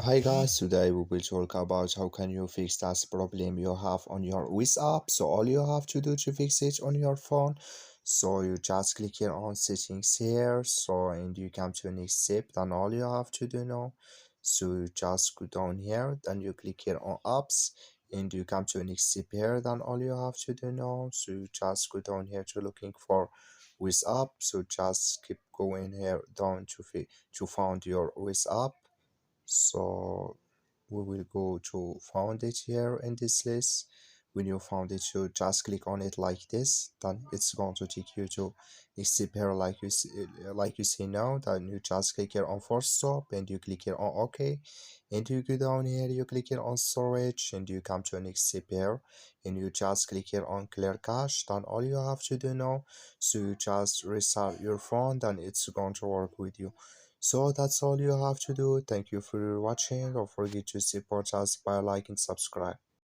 Hi guys, today we will talk about how can you fix that problem you have on your Waze app. So all you have to do to fix it on your phone, so you just click here on settings here, so and you come to next step. Then all you have to do now, so you just go down here, then you click here on apps, and you come to next step here. Then all you have to do now, so you just go down here to looking for Waze app. So just keep going here down to find your Waze app. So we will go to found it here in this list. When you found it, you just click on it like this, then it's going to take you to this zip here like you see now. Then you just click here on force stop and you click here on OK, and you go down here, you click here on storage, and you come to a next step here, and you just click here on clear cache. Then all you have to do now, so you just restart your phone, then it's going to work with you. So that's all you have to do. Thank you for watching. Don't forget to support us by like and subscribe.